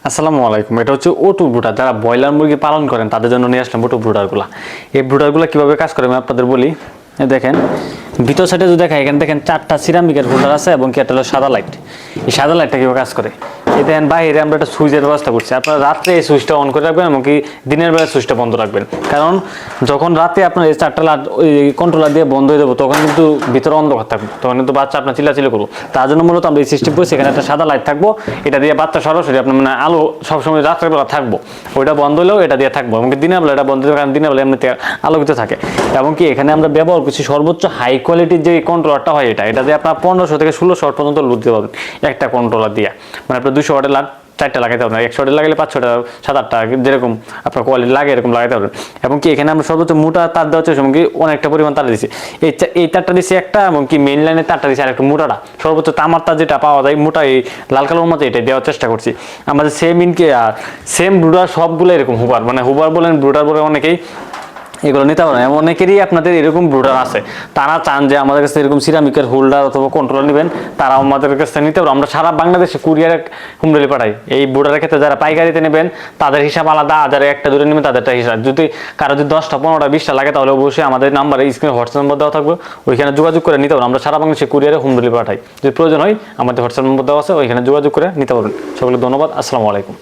আসসালামু আলাইকুম। এটা হচ্ছে ওটু ব্রুডার। যারা ব্রয়লার মুরগি পালন করেন তাদের জন্য নিয়ে আসলাম ওটু ব্রুডারগুলো। এই ব্রুডারগুলো কীভাবে কাজ করে আমি আপনাদের বলি। দেখেন ভিতর সাইডে যদি দেখেন, এখানে দেখেন 4টা সিরামিকের হোল্ডার আছে এবং কি একটা হলো সাদা লাইট। এই সাদা লাইটটা কীভাবে কাজ করে, এই দেখেন বাইরে আমরা একটা সুইচের ব্যবস্থা করছি। আপনারা রাত্রে এই সুইচটা অন করে রাখবেন এবং কি দিনের বেলা সুইচটা বন্ধ রাখবেন। কারণ যখন রাতে আপনার এই 4টা লাইট ওই কন্ট্রোলার দিয়ে বন্ধ হয়ে যাবো, তখন কিন্তু ভিতরে অন্ধকার থাকবে, তখন কিন্তু বাচ্চা আপনার চিল্লাচিল্লি করবো। তার জন্য মূলত আমরা এই সিস্টেম করছি, এখানে একটা সাদা লাইট থাকবো, এটা দিয়ে বাচ্চা সরাসরি আপনার মানে আলো সবসময় রাত্রেবেলা থাকবো, ওইটা বন্ধ হলেও এটা দিয়ে থাকবো এবং দিনের বেলা এটা বন্ধ হবে, কারণ দিনের বেলা এমনিতে আলোকিত থাকে। এবং কি এখানে আমরা ব্যবহার করছি সর্বোচ্চ হাই কোয়ালিটির যে কন্ট্রোলারটা হয়, এটা দিয়ে আপনার 1500 থেকে 1600 ওয়াট পর্যন্ত লোড দিতে পারবেন একটা কন্ট্রোলার দিয়ে। মানে আপনার 200 ওয়াটের লাইট 4টা লাগাইতে পারবেন, 100 ওয়াটের লাগালে 500টা 7-8টা যেরকম আপনার কোয়ালিটি লাগে এরকম লাগাইতে পারবেন। এবং কি এখানে আমরা সর্বোচ্চ মোটা তার দেওয়া হচ্ছে, এবং কি অনেকটা পরিমাণ তার দিচ্ছি। এই তারটা দিচ্ছি একটা, এবং কি মেইন লাইনের তারটা দিচ্ছি আর একটু মোটাটা, সর্বোচ্চ তামার তার যেটা পাওয়া যায় মোটা এই লাল কালোর মতো, এটা দেওয়ার চেষ্টা করছি। আমাদের সেম ব্রুডার সবগুলো এরকম হুবার, মানে হুবার বলেন ব্রুডার বলে অনেকেই এগুলো নিতে পারেন। অনেকেরই আপনাদের এরকম ব্রুডার আছে, তারা চান যে আমাদের কাছে এরকম সিরামিকের হোল্ডার অথবা কন্ট্রোলার নেবেন, তারা আমাদের কাছে নিতে পারো। আমরা সারা বাংলাদেশে কুরিয়ারে হোম ডেলিভারি পাঠাই। এই ব্রুডারের ক্ষেত্রে যারা পাইকারিতে নেবেন তাদের হিসাব আলাদা, যারা একটা দূরে নেবেন তাদেরটা হিসাব। যদি কারো যদি 10টা 15টা 20টা লাগে, তাহলে অবশ্যই আমাদের নাম্বারে স্ক্রিনে হোয়াটসঅ্যাপ নম্বর দেওয়া থাকবে, ওইখানে যোগাযোগ করে নিতে পারবেন। আমরা সারা বাংলাদেশে কুরিয়ারে হোম ডেলিভারি পাঠাই। যদি প্রয়োজন হয় আমাদের হোয়াটসঅ্যাপ নম্বর দেওয়া আছে, ওইখানে যোগাযোগ করে নিতে পারবেন। সকলকে ধন্যবাদ। আসসালামু আলাইকুম।